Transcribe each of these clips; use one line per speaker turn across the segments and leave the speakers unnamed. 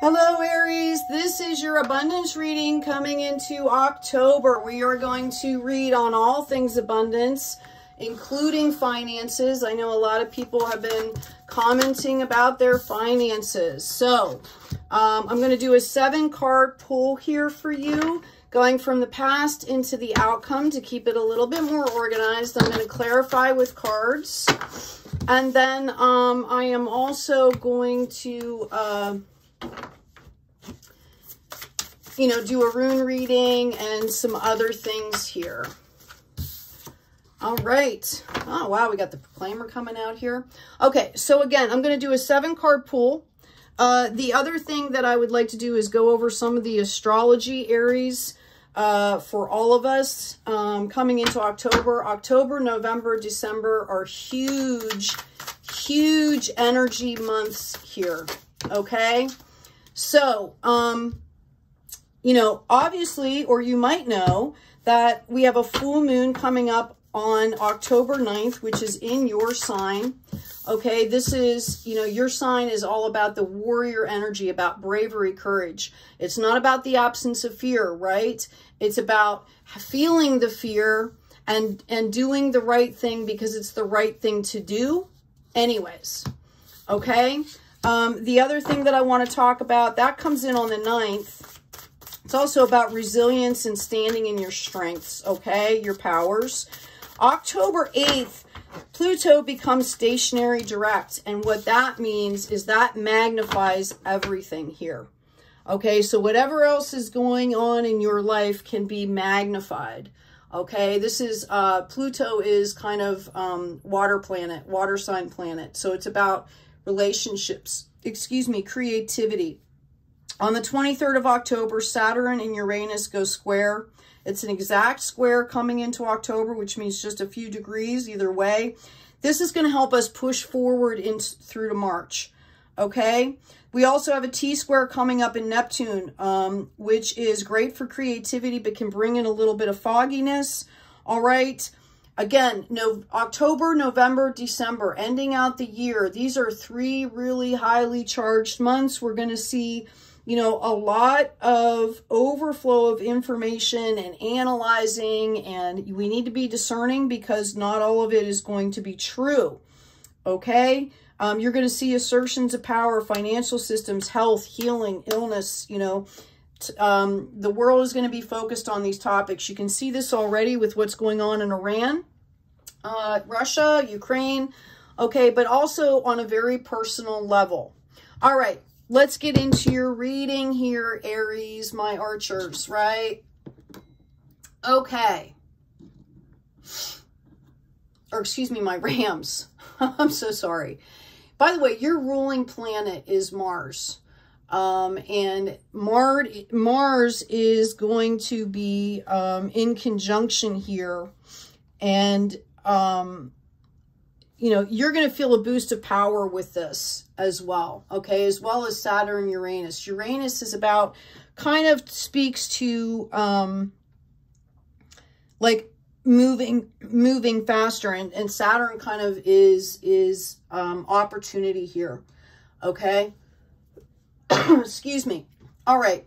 Hello Aries, this is your abundance reading coming into October. We are going to read on all things abundance, including finances. I know a lot of people have been commenting about their finances. So I'm going to do a 7-card pull here for you, going from the past into the outcome to keep it a little bit more organized. I'm going to clarify with cards. And then I am also going to do a rune reading and some other things here. All right. Oh, wow. We got the proclaimer coming out here. Okay. So again, I'm going to do a 7-card pull. The other thing that I would like to do is go over some of the astrology Aries for all of us coming into October. October, November, December are huge, huge energy months here. Okay. So, obviously, or you might know that we have a full moon coming up on October 9th, which is in your sign. Okay, this is, your sign is all about the warrior energy, about bravery, courage. It's not about the absence of fear, right? It's about feeling the fear and doing the right thing because it's the right thing to do anyways. Okay, the other thing that I want to talk about, that comes in on the 9th. It's also about resilience and standing in your strengths, okay, your powers. October 8th, Pluto becomes stationary direct. And what that means is that magnifies everything here. Okay, so whatever else is going on in your life can be magnified. Okay, this is, Pluto is kind of water planet, water sign planet. So it's about relationships, creativity. On the 23rd of October, Saturn and Uranus go square. It's an exact square coming into October, which means just a few degrees either way. This is going to help us push forward through to March. Okay. We also have a T-square coming up in Neptune, which is great for creativity, but can bring in a little bit of fogginess. All right. Again, October, November, December, ending out the year. These are 3 really highly charged months. We're going to see a lot of overflow of information and analyzing, and we need to be discerning because not all of it is going to be true. Okay. You're going to see assertions of power, financial systems, health, healing, illness, the world is going to be focused on these topics. You can see this already with what's going on in Iran, Russia, Ukraine. Okay. But also on a very personal level. All right. Let's get into your reading here, Aries, my archers, right? Okay. Or excuse me, my Rams. I'm so sorry. By the way, your ruling planet is Mars. And Mars is going to be in conjunction here. And, you're going to feel a boost of power with this as well. Okay. As well as Saturn, Uranus. Uranus is about, kind of speaks to, like moving faster. And Saturn kind of is opportunity here. Okay. Excuse me. All right.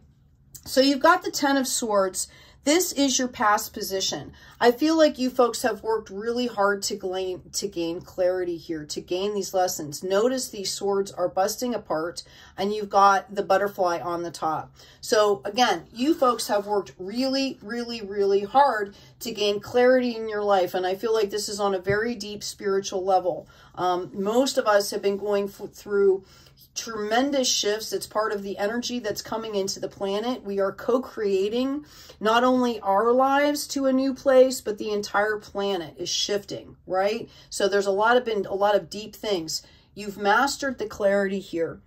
So you've got the 10 of Swords. This is your past position. I feel like you folks have worked really hard to gain clarity here, to gain these lessons. Notice these swords are busting apart and you've got the butterfly on the top. So again, you folks have worked really, really, really hard to gain clarity in your life. And I feel like this is on a very deep spiritual level. Most of us have been going through tremendous shifts. It's part of the energy that's coming into the planet. We are co-creating not only our lives to a new place, but the entire planet is shifting, right? So there's a lot of deep things. You've mastered the clarity here.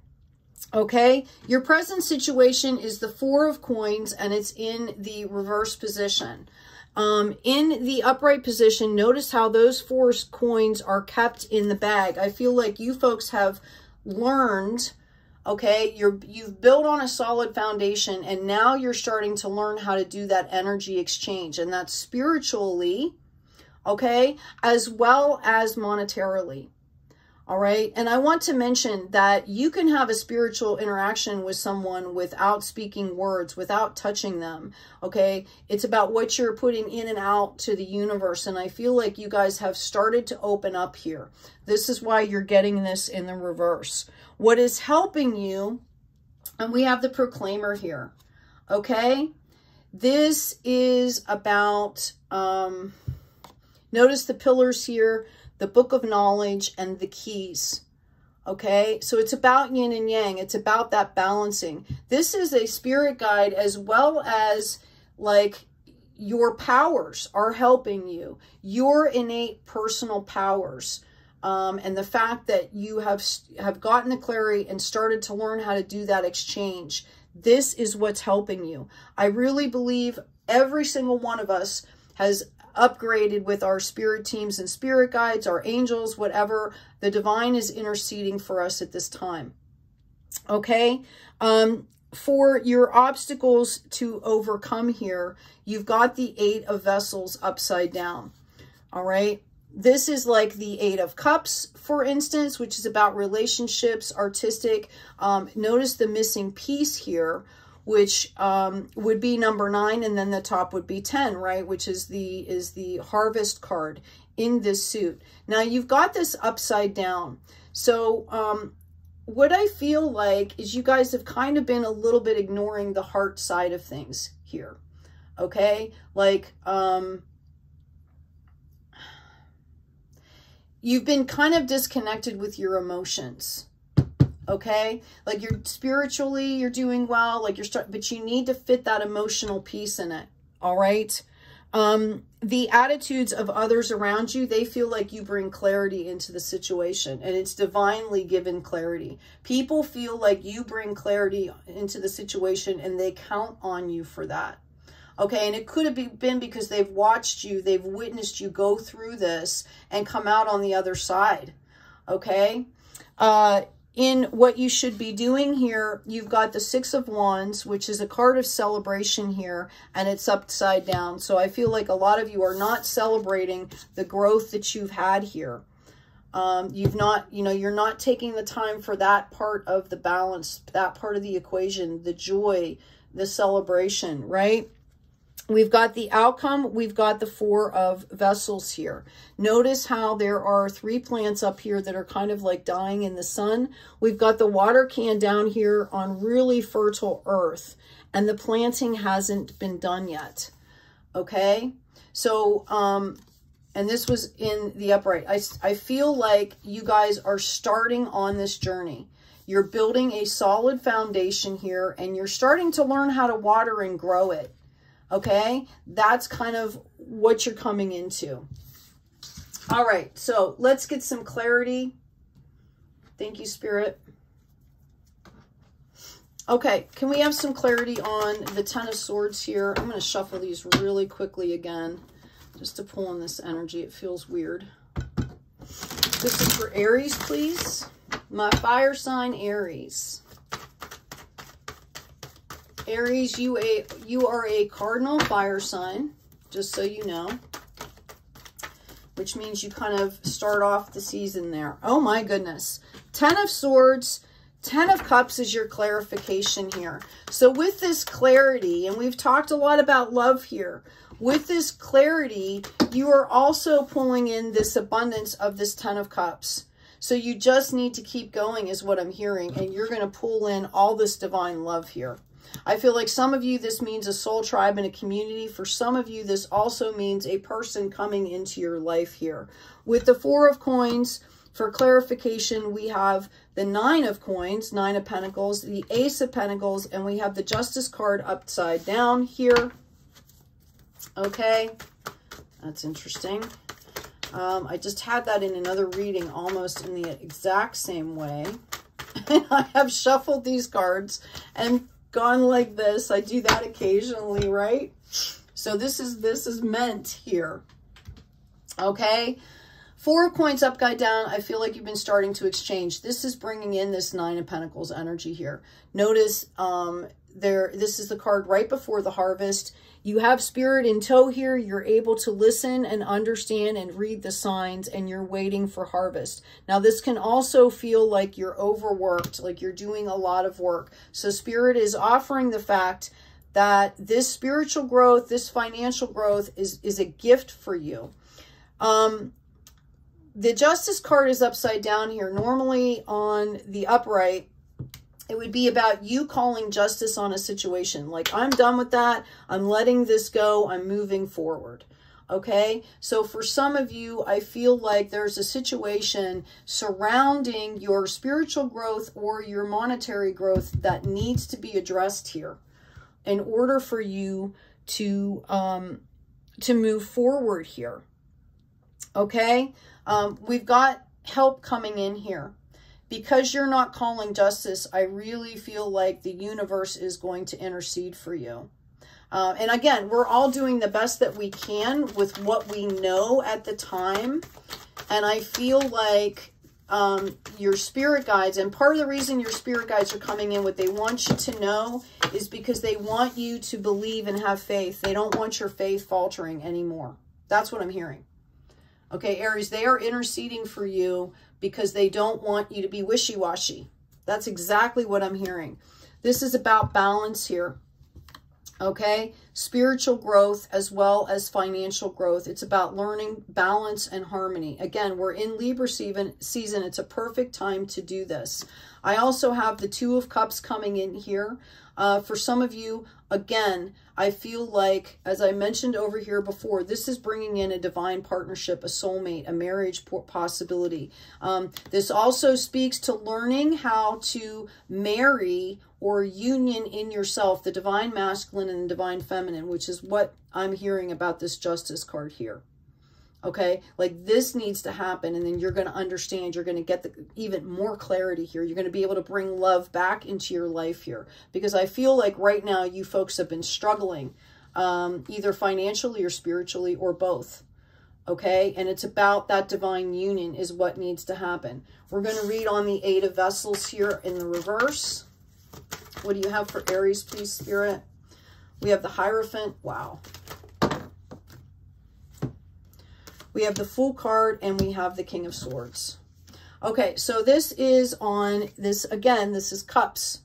Okay. Your present situation is the 4 of coins and it's in the reverse position. In the upright position, notice how those 4 coins are kept in the bag. I feel like you folks have learned, okay, you've built on a solid foundation and now you're starting to learn how to do that energy exchange, and that's spiritually, okay, as well as monetarily. All right. And I want to mention that you can have a spiritual interaction with someone without speaking words, without touching them. Okay. It's about what you're putting in and out to the universe. And I feel like you guys have started to open up here. This is why you're getting this in the reverse. What is helping you, and we have the proclaimer here. Okay. This is about, notice the pillars here, the book of knowledge and the keys. Okay. So it's about yin and yang. It's about that balancing. This is a spirit guide, as well as like your powers are helping you, your innate personal powers. And the fact that you have gotten the clarity and started to learn how to do that exchange. This is what's helping you. I really believe every single one of us has upgraded with our spirit teams and spirit guides, our angels, whatever. The divine is interceding for us at this time. Okay. For your obstacles to overcome here, you've got the 8 of Vessels upside down. All right. This is like the 8 of Cups, for instance, which is about relationships, artistic. Notice the missing piece here, which would be number 9, and then the top would be 10, right? Which is the Harvest card in this suit. Now you've got this upside down. So what I feel like is you guys have kind of been a little bit ignoring the heart side of things here. Okay, like you've been kind of disconnected with your emotions. Okay, like you're spiritually, you're doing well, like but you need to fit that emotional piece in it. All right. The attitudes of others around you, they feel like you bring clarity into the situation, and it's divinely given clarity. People feel like you bring clarity into the situation, and they count on you for that. Okay, and it could have been because they've watched you, they've witnessed you go through this and come out on the other side. Okay, in what you should be doing here, you've got the 6 of Wands, which is a card of celebration here, and it's upside down. So I feel like a lot of you are not celebrating the growth that you've had here. You've not, you're not taking the time for that part of the balance, that part of the equation, the joy, the celebration, right? We've got the outcome. We've got the 4 of Vessels here. Notice how there are 3 plants up here that are kind of like dying in the sun. We've got the water can down here on really fertile earth, and the planting hasn't been done yet. Okay. So, and this was in the upright. I feel like you guys are starting on this journey. You're building a solid foundation here, and you're starting to learn how to water and grow it. Okay, that's kind of what you're coming into. All right, so let's get some clarity. Thank you, Spirit. Okay, can we have some clarity on the 10 of Swords here? I'm going to shuffle these really quickly again, just to pull in this energy. It feels weird. This is for Aries, please. My fire sign, Aries. Aries, you are a cardinal fire sign, just so you know, which means you kind of start off the season there. Oh my goodness. 10 of Swords, 10 of Cups is your clarification here. So with this clarity, and we've talked a lot about love here, with this clarity, you are also pulling in this abundance of this 10 of Cups. So you just need to keep going is what I'm hearing, and you're going to pull in all this divine love here. I feel like some of you, this means a soul tribe and a community. For some of you, this also means a person coming into your life here. With the 4 of Coins, for clarification, we have the 9 of Coins, 9 of Pentacles, the Ace of Pentacles, and we have the Justice card upside down here. Okay, that's interesting. I just had that in another reading almost in the exact same way. And I have shuffled these cards and gone like this. I do that occasionally, right? So this is meant here. Okay. Four of Coins upside down. I feel like you've been starting to exchange. This is bringing in this Nine of Pentacles energy here. Notice this is the card right before the harvest. You have spirit in tow here. You're able to listen and understand and read the signs, and you're waiting for harvest. Now, this can also feel like you're overworked, like you're doing a lot of work. So spirit is offering the fact that this spiritual growth, this financial growth is a gift for you. The Justice card is upside down here. Normally on the upright, it would be about you calling justice on a situation. Like, I'm done with that. I'm letting this go. I'm moving forward. Okay? So for some of you, I feel like there's a situation surrounding your spiritual growth or your monetary growth that needs to be addressed here in order for you to move forward here. Okay? We've got help coming in here. Because you're not calling justice, I really feel like the universe is going to intercede for you. And again, we're all doing the best that we can with what we know at the time. And I feel like your spirit guides, and part of the reason your spirit guides are coming in, what they want you to know is because they want you to believe and have faith. They don't want your faith faltering anymore. That's what I'm hearing. Okay, Aries, they are interceding for you because they don't want you to be wishy-washy. That's exactly what I'm hearing. This is about balance here. Okay, spiritual growth as well as financial growth. It's about learning balance and harmony. Again, we're in Libra season. It's a perfect time to do this. I also have the Two of Cups coming in here. For some of you, again, I feel like, as I mentioned over here before, this is bringing in a divine partnership, a soulmate, a marriage possibility. This also speaks to learning how to marry or union in yourself, the divine masculine and the divine feminine, which is what I'm hearing about this Justice card here. Okay, like this needs to happen, and then you're going to understand, you're going to get even more clarity here. You're going to be able to bring love back into your life here, because I feel like right now you folks have been struggling either financially or spiritually or both. Okay, and it's about that divine union is what needs to happen. We're going to read on the Eight of Vessels here in the reverse. What do you have for Aries, please, Spirit? We have the Hierophant. Wow. We have the Fool card, and we have the King of Swords. Okay, so this is on this, again, this is Cups,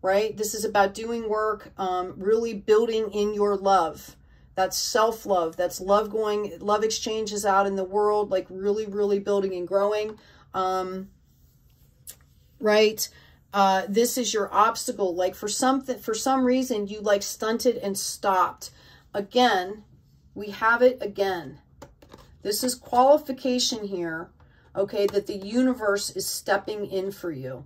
right? This is about doing work, really building in your love. That's self-love. That's love exchanges out in the world, like really, really building and growing, right? This is your obstacle. Like for some reason, you like stunted and stopped. Again, we have it again. This is qualification here, okay, that the universe is stepping in for you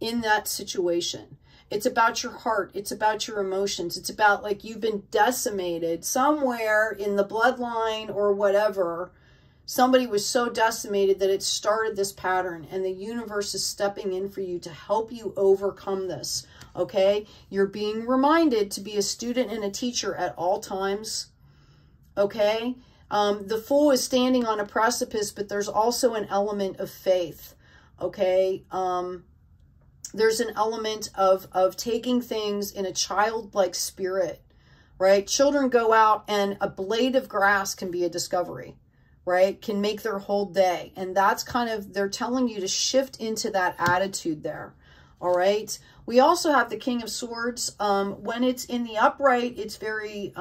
in that situation. It's about your heart. It's about your emotions. It's about like you've been decimated somewhere in the bloodline or whatever. Somebody was so decimated that it started this pattern, and the universe is stepping in for you to help you overcome this, okay? You're being reminded to be a student and a teacher at all times, okay? The Fool is standing on a precipice, but there's also an element of faith, okay? There's an element of taking things in a childlike spirit, right? Children go out and a blade of grass can be a discovery, right? Can make their whole day. And that's kind of, they're telling you to shift into that attitude there, all right? We also have the King of Swords. When it's in the upright, it's very...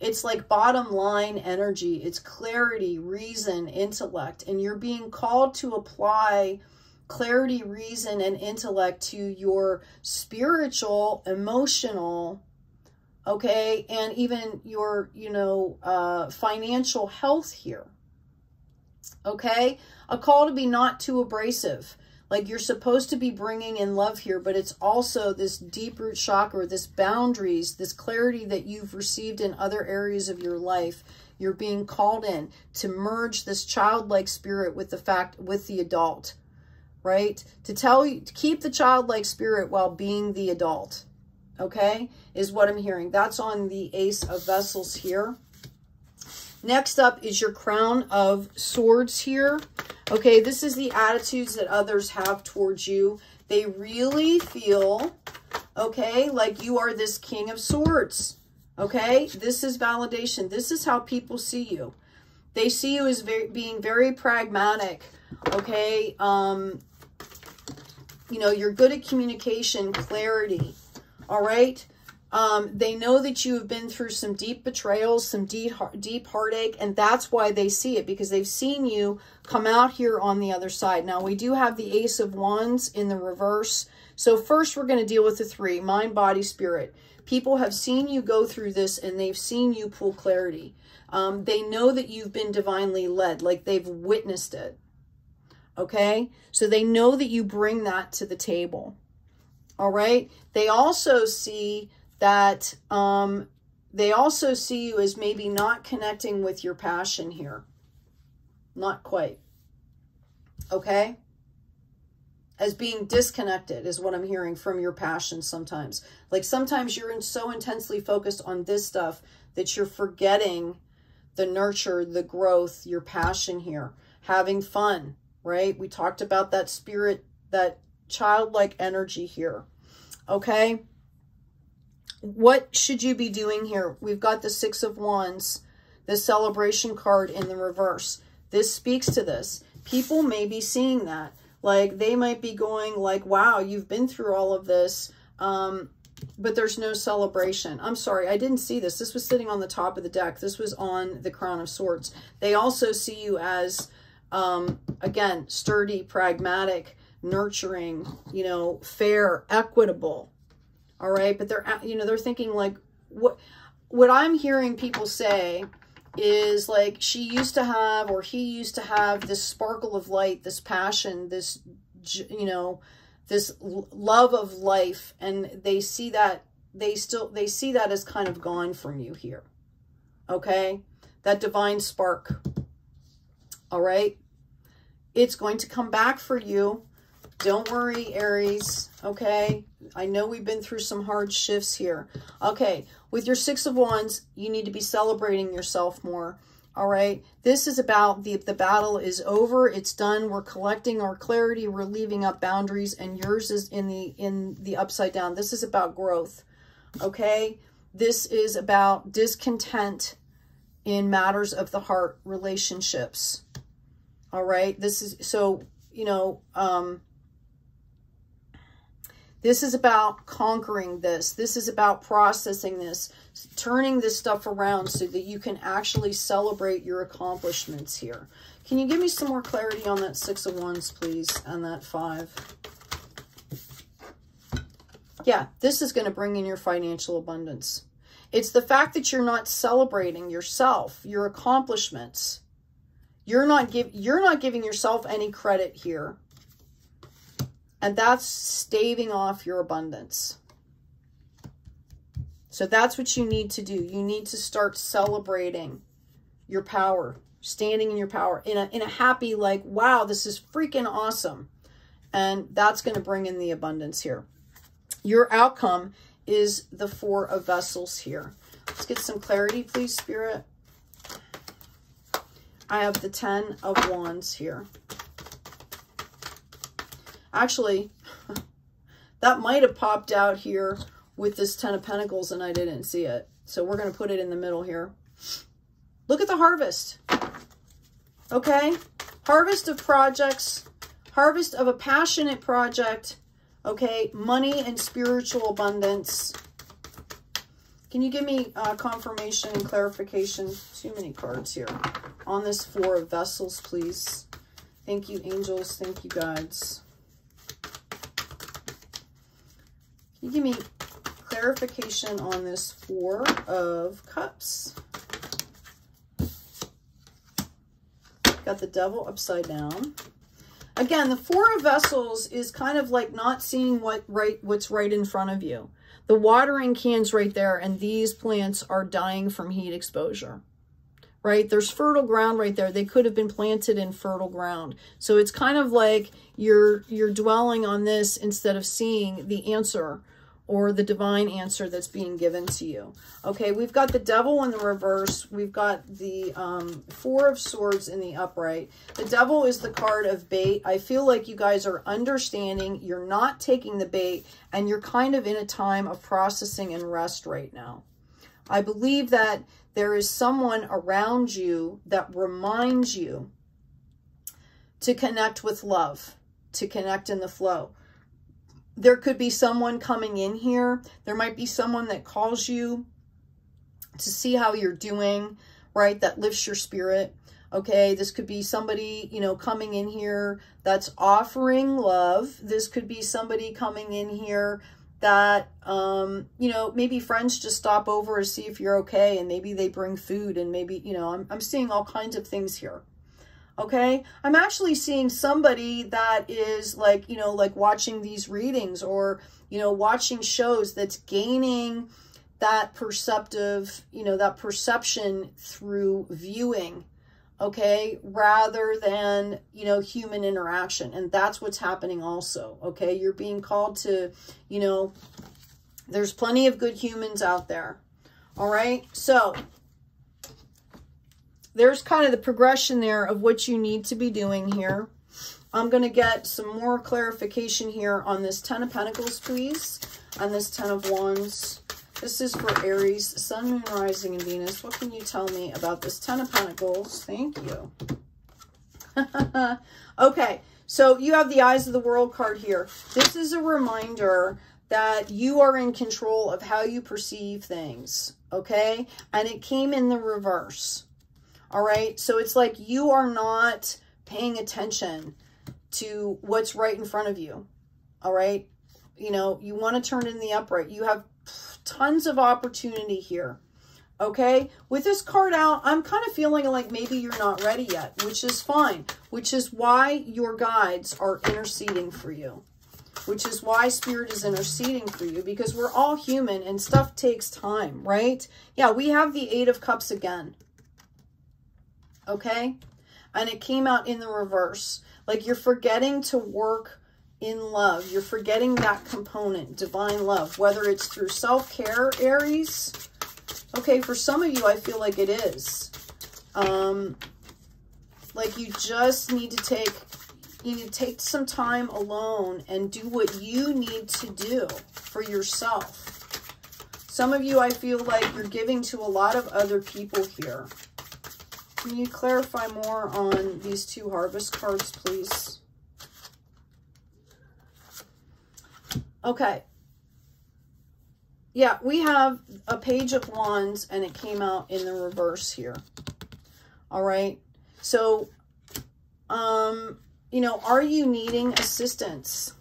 it's like bottom line energy. It's clarity, reason, intellect. And you're being called to apply clarity, reason, and intellect to your spiritual, emotional, okay, and even your, financial health here. Okay? A call to be not too abrasive. Like you're supposed to be bringing in love here, but it's also this deep root chakra, this boundaries, this clarity that you've received in other areas of your life. You're being called in to merge this childlike spirit with the adult, right? To keep the childlike spirit while being the adult, okay, is what I'm hearing. That's on the Ace of Vessels here. Next up is your Crown of Swords here. Okay, this is the attitudes that others have towards you. They really feel, okay, like you are this King of Swords. Okay, this is validation. This is how people see you. They see you as being very pragmatic. Okay, you know, you're good at communication, clarity. All right. They know that you have been through some deep betrayals, some deep heartache, and that's why they see it, because they've seen you come out here on the other side. Now, we do have the Ace of Wands in the reverse. So first, we're going to deal with the 3, mind, body, spirit. People have seen you go through this, and they've seen you pull clarity. They know that you've been divinely led, like they've witnessed it. Okay? So they know that you bring that to the table. All right? They also see that they also see you as maybe not connecting with your passion here. Not quite. Okay? As being disconnected is what I'm hearing from your passion sometimes. Like sometimes you're so intensely focused on this stuff that you're forgetting the nurture, the growth, your passion here. Having fun, right? We talked about that spirit, that childlike energy here. Okay? What should you be doing here? We've got the 6 of Wands, the celebration card in the reverse. This speaks to this. People may be seeing that. Like they might be going like, wow, you've been through all of this, but there's no celebration. I'm sorry, I didn't see this. This was sitting on the top of the deck. This was on the Crown of Swords. They also see you as, again, sturdy, pragmatic, nurturing, you know, fair, equitable. All right. But they're, you know, they're thinking like, what I'm hearing people say is like, she used to have, or he used to have this sparkle of light, this passion, this, you know, this love of life. And they see that, they see that as kind of gone from you here. Okay. That divine spark. All right. It's going to come back for you. Don't worry, Aries. Okay. I know we've been through some hard shifts here. Okay. With your 6 of Wands, you need to be celebrating yourself more. All right. This is about the battle is over. It's done. We're collecting our clarity. We're leaving up boundaries, and yours is in the upside down. This is about growth. Okay. This is about discontent in matters of the heart, relationships. All right. This is, so, you know, this is about conquering this. This is about processing this, turning this stuff around so that you can actually celebrate your accomplishments here. Can you give me some more clarity on that 6 of Wands, please, and that 5? Yeah, this is going to bring in your financial abundance. It's the fact that you're not celebrating yourself, your accomplishments. You're not giving yourself any credit here. And that's staving off your abundance. So that's what you need to do. You need to start celebrating your power, standing in your power in a happy, like, wow, this is freaking awesome. And that's going to bring in the abundance here. Your outcome is the 4 of Vessels here. Let's get some clarity, please, Spirit. I have the 10 of Wands here. Actually, that might have popped out here with this 10 of Pentacles and I didn't see it. So we're going to put it in the middle here. Look at the harvest. Okay? Harvest of projects. Harvest of a passionate project. Okay? Money and spiritual abundance. Can you give me confirmation and clarification? Too many cards here. On this 4 of Vessels, please. Thank you, angels. Thank you, guides. Can you give me clarification on this 4 of Cups? Got the Devil upside down. Again, the 4 of Vessels is kind of like not seeing what's right in front of you. The watering can's right there, and these plants are dying from heat exposure. Right? There's fertile ground right there. They could have been planted in fertile ground. So it's kind of like you're dwelling on this instead of seeing the answer or the divine answer that's being given to you. Okay, we've got the Devil in the reverse. We've got the Four of Swords in the upright. The Devil is the card of bait. I feel like you guys are understanding. You're not taking the bait, and you're kind of in a time of processing and rest right now. I believe that there is someone around you that reminds you to connect with love, to connect in the flow. There could be someone coming in here. There might be someone that calls you to see how you're doing, right? That lifts your spirit. Okay, this could be somebody, you know, coming in here that's offering love. This could be somebody coming in here that, you know, maybe friends just stop over to see if you're okay, and maybe they bring food, and maybe, you know, I'm seeing all kinds of things here. Okay, I'm actually seeing somebody that is like, you know, like watching these readings, or, you know, watching shows, that's gaining that perceptive, you know, that perception through viewing, okay, rather than, you know, human interaction. And that's what's happening also, okay? You're being called to, you know, there's plenty of good humans out there, all right? So there's kind of the progression there of what you need to be doing here. I'm going to get some more clarification here on this 10 of Pentacles, please, on this 10 of Wands. This is for Aries, Sun, Moon, Rising, and Venus. What can you tell me about this 10 of Pentacles? Thank you. Okay, so you have the Eyes of the World card here. This is a reminder that you are in control of how you perceive things, okay? And it came in the reverse. All right, so it's like you are not paying attention to what's right in front of you. All right, you know, you want to turn in the upright. You have tons of opportunity here. Okay, with this card out, I'm kind of feeling like maybe you're not ready yet, which is fine, which is why your guides are interceding for you, which is why Spirit is interceding for you, because we're all human and stuff takes time, right? Yeah, we have the Eight of Cups again. Okay, and it came out in the reverse. Like you're forgetting to work in love. You're forgetting that component, divine love, whether it's through self-care, Aries. Okay, for some of you, I feel like it is. Like you just need to take some time alone and do what you need to do for yourself. Some of you, I feel like you're giving to a lot of other people here. Can you clarify more on these two Harvest cards, please? Okay. Yeah, we have a Page of Wands, and it came out in the reverse here. All right. So, you know, are you needing assistance?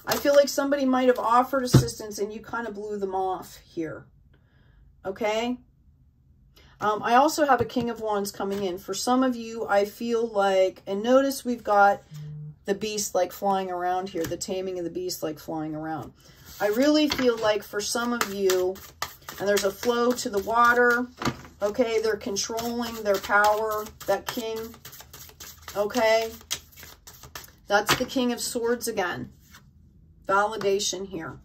I feel like somebody might have offered assistance and you kind of blew them off here. Okay. I also have a King of Wands coming in. For some of you, I feel like, and notice we've got the beast like flying around here, the taming of the beast like flying around. I really feel like for some of you, and there's a flow to the water, okay, they're controlling their power, that king, okay, that's the King of Swords again, validation here.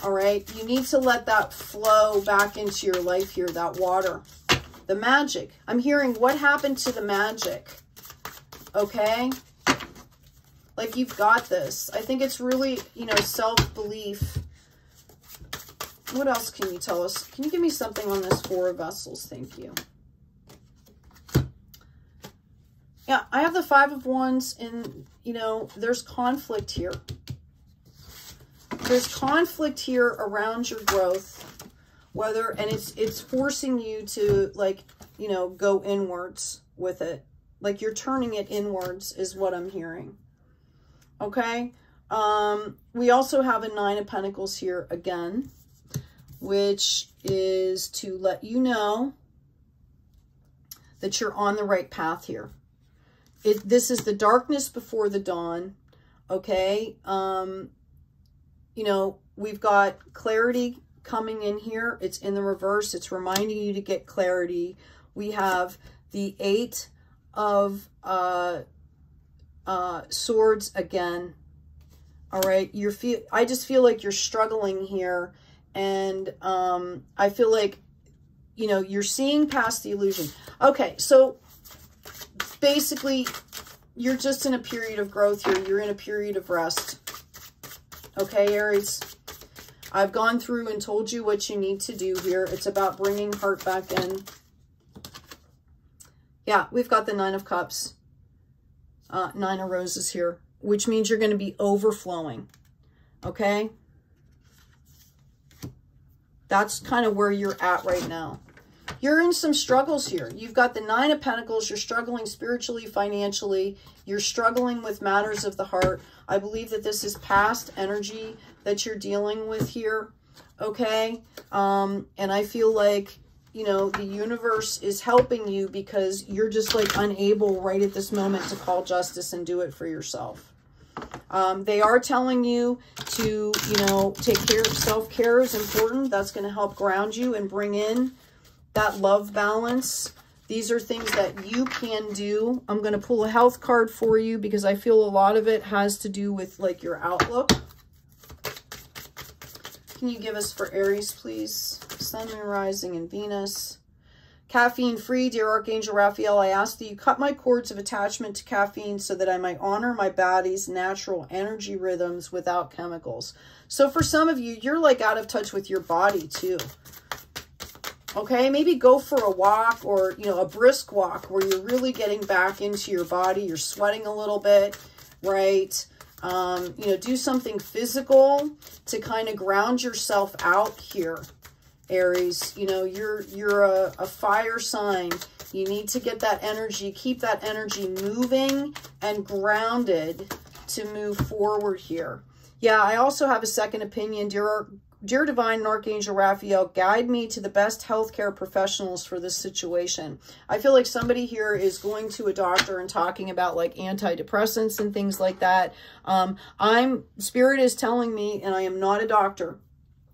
All right, you need to let that flow back into your life here, that water. The magic. I'm hearing what happened to the magic. Okay? Like you've got this. I think it's really, you know, self-belief. What else can you tell us? Can you give me something on this Four of Vessels? Thank you. Yeah, I have the Five of Wands, and, you know, there's conflict here. There's conflict here around your growth, whether, and it's forcing you to, like, you know, go inwards with it. Like you're turning it inwards is what I'm hearing. Okay. We also have a Nine of Pentacles here again, which is to let you know that you're on the right path here. This is the darkness before the dawn. Okay. You know, we've got clarity coming in here. It's in the reverse. It's reminding you to get clarity. We have the Eight of Swords again. All right. I just feel like you're struggling here. And I feel like, you know, you're seeing past the illusion. Okay. So basically, you're just in a period of growth here. You're in a period of rest. Okay, Aries? I've gone through and told you what you need to do here. It's about bringing heart back in. Yeah, we've got the Nine of Cups. Nine of Roses here, which means you're going to be overflowing. Okay? That's kind of where you're at right now. You're in some struggles here. You've got the Nine of Pentacles. You're struggling spiritually, financially. You're struggling with matters of the heart. I believe that this is past energy that you're dealing with here. Okay? And I feel like, you know, the universe is helping you because you're just like unable right at this moment to call justice and do it for yourself. They are telling you to, you know, take care of self-care is important. That's going to help ground you and bring in that love balance. These are things that you can do. I'm going to pull a health card for you because I feel a lot of it has to do with like your outlook. Can you give us for Aries, please? Sun, Moon, Rising, and Venus. Caffeine free, dear Archangel Raphael, I ask that you cut my cords of attachment to caffeine so that I might honor my body's natural energy rhythms without chemicals. So for some of you, you're like out of touch with your body too. Okay, maybe go for a walk or, you know, a brisk walk where you're really getting back into your body. You're sweating a little bit, right? You know, do something physical to kind of ground yourself out here, Aries. You know, you're a fire sign. You need to get that energy, keep that energy moving and grounded to move forward here. Yeah, I also have a second opinion. Dear Divine and Archangel Raphael, guide me to the best healthcare professionals for this situation. I feel like somebody here is going to a doctor and talking about like antidepressants and things like that. Spirit is telling me, and I am not a doctor,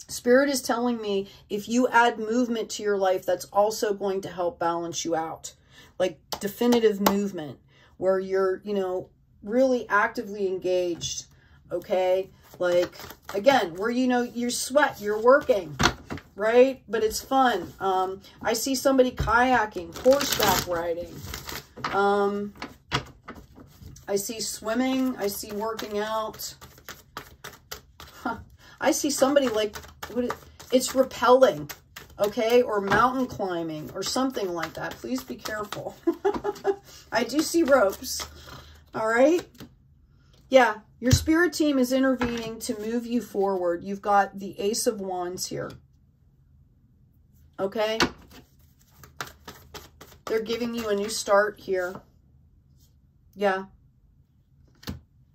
Spirit is telling me if you add movement to your life, that's also going to help balance you out. Like definitive movement where you're, you know, really actively engaged. Okay. Like, again, where, you know, you sweat, you're working, right? But it's fun. I see somebody kayaking, horseback riding. I see swimming. I see working out. Huh. I see somebody like, it's rappelling, okay? Or mountain climbing or something like that. Please be careful. I do see ropes. All right. Yeah. Your spirit team is intervening to move you forward. You've got the Ace of Wands here. Okay? They're giving you a new start here. Yeah.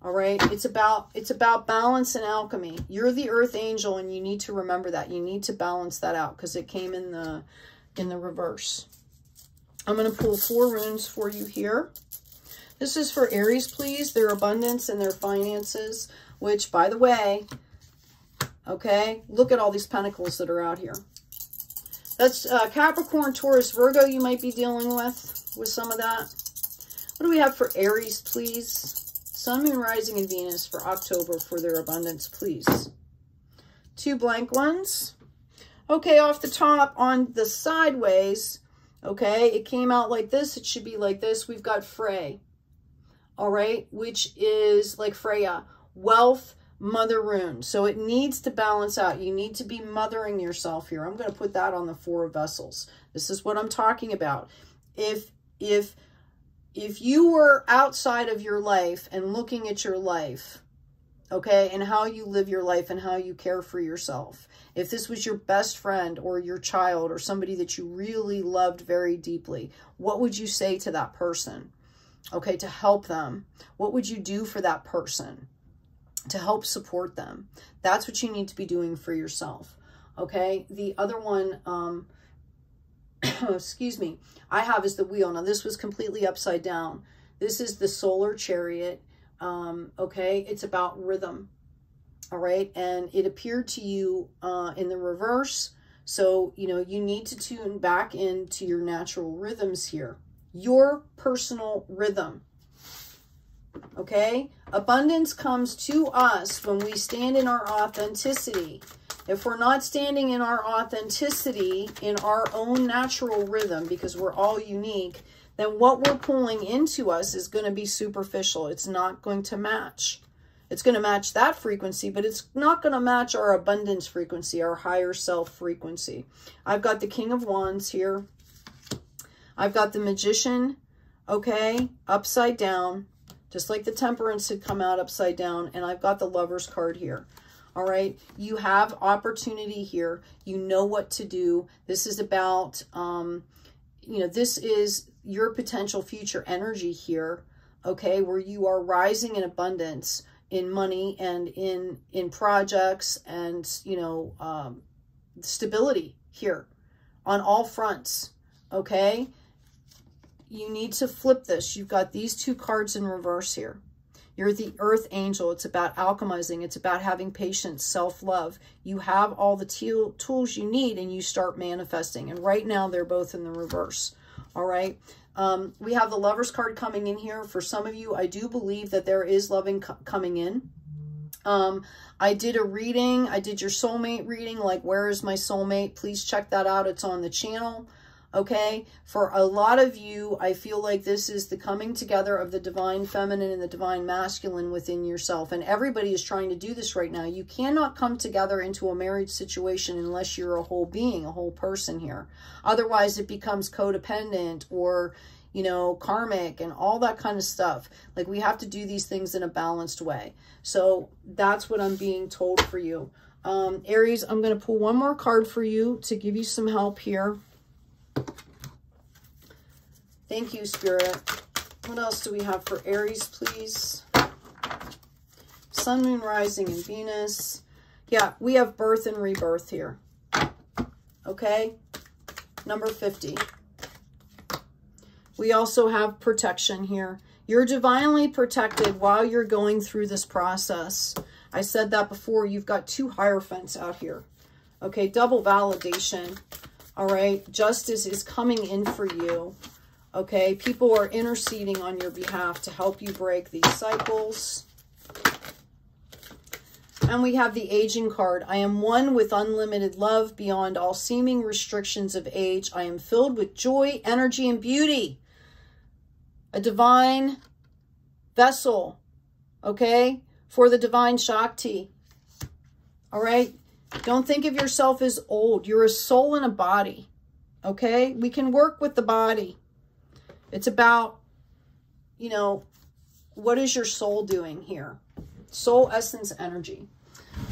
All right? It's about balance and alchemy. You're the Earth Angel, and you need to remember that. You need to balance that out because it came in the reverse. I'm going to pull 4 runes for you here. This is for Aries, please, their abundance and their finances, which, by the way, okay, look at all these pentacles that are out here. That's Capricorn, Taurus, Virgo you might be dealing with some of that. What do we have for Aries, please? Sun, Moon, Rising, and Venus for October for their abundance, please. 2 blank ones. Okay, off the top on the sideways, okay, it came out like this. It should be like this. We've got Frey. All right, which is like Freya, wealth, mother rune. So it needs to balance out. You need to be mothering yourself here. I'm going to put that on the 4 of Vessels. This is what I'm talking about. If you were outside of your life and looking at your life, okay, and how you live your life and how you care for yourself, if this was your best friend or your child or somebody that you really loved very deeply, what would you say to that person? Okay, to help them. What would you do for that person to help support them? That's what you need to be doing for yourself. Okay, the other one, excuse me, I have is the Wheel. Now, this was completely upside down. This is the Solar Chariot. Okay, it's about rhythm. All right, and it appeared to you in the reverse. So, you know, you need to tune back into your natural rhythms here. Your personal rhythm. Okay? Abundance comes to us when we stand in our authenticity. If we're not standing in our authenticity, in our own natural rhythm, because we're all unique, then what we're pulling into us is going to be superficial. It's not going to match. It's going to match that frequency, but it's not going to match our abundance frequency, our higher self frequency. I've got the King of Wands here. I've got the Magician, okay, upside down, just like the Temperance had come out upside down, and I've got the Lover's card here. All right, you have opportunity here. You know what to do. This is about, you know, this is your potential future energy here, okay, where you are rising in abundance, in money and in projects and, you know, stability here on all fronts, okay? You need to flip this. You've got these two cards in reverse here. You're the Earth Angel. It's about alchemizing. It's about having patience, self-love. You have all the tools you need and you start manifesting. And right now they're both in the reverse, all right? We have the Lover's card coming in here. For some of you, I do believe that there is loving coming in. I did a reading. I did your soulmate reading, like where is my soulmate? Please check that out. It's on the channel. Okay. For a lot of you, I feel like this is the coming together of the divine feminine and the divine masculine within yourself. And everybody is trying to do this right now. You cannot come together into a marriage situation unless you're a whole being, a whole person here. Otherwise, it becomes codependent or, you know, karmic and all that kind of stuff. Like, we have to do these things in a balanced way. So that's what I'm being told for you. Aries, I'm going to pull one more card for you to give you some help here. Thank you, Spirit. What else do we have for Aries, please? Sun, Moon, Rising, and Venus. Yeah, we have birth and rebirth here. Okay? Number 50. We also have protection here. You're divinely protected while you're going through this process. I said that before. You've got two Hierophants out here. Okay, double validation. All right, justice is coming in for you. Okay, people are interceding on your behalf to help you break these cycles. And we have the Aging card. I am one with unlimited love beyond all seeming restrictions of age. I am filled with joy, energy, and beauty. A divine vessel, okay, for the divine Shakti. All right, don't think of yourself as old. You're a soul in a body, okay? We can work with the body. It's about, you know, what is your soul doing here? Soul essence energy.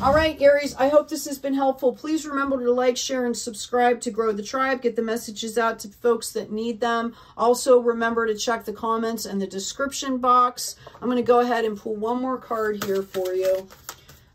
All right, Aries, I hope this has been helpful. Please remember to like, share, and subscribe to grow the tribe. Get the messages out to folks that need them. Also, remember to check the comments and the description box. I'm going to go ahead and pull one more card here for you.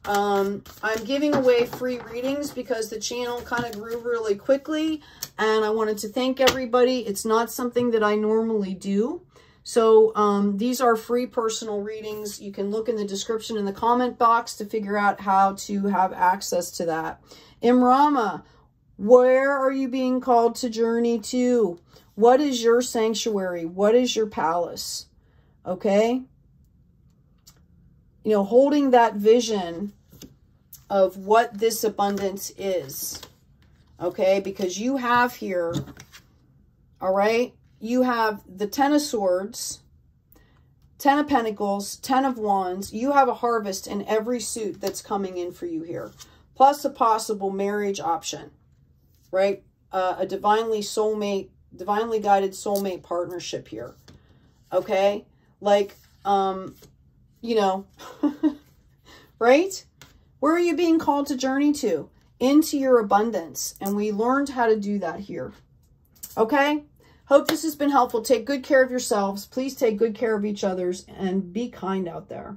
I'm giving away free readings because the channel kind of grew really quickly, and I wanted to thank everybody. It's not something that I normally do. So these are free personal readings. You can look in the description in the comment box to figure out how to have access to that. Imrama, where are you being called to journey to? What is your sanctuary? What is your palace? Okay? You know, holding that vision of what this abundance is. Okay? Because you have here, all right? You have the 10 of Swords, 10 of Pentacles, 10 of Wands. You have a harvest in every suit that's coming in for you here. Plus a possible marriage option, right? A divinely guided soulmate partnership here. Okay? Like, you know, right? Where are you being called to journey to? Into your abundance. And we learned how to do that here. Okay? Hope this has been helpful. Take good care of yourselves. Please take good care of each other and be kind out there.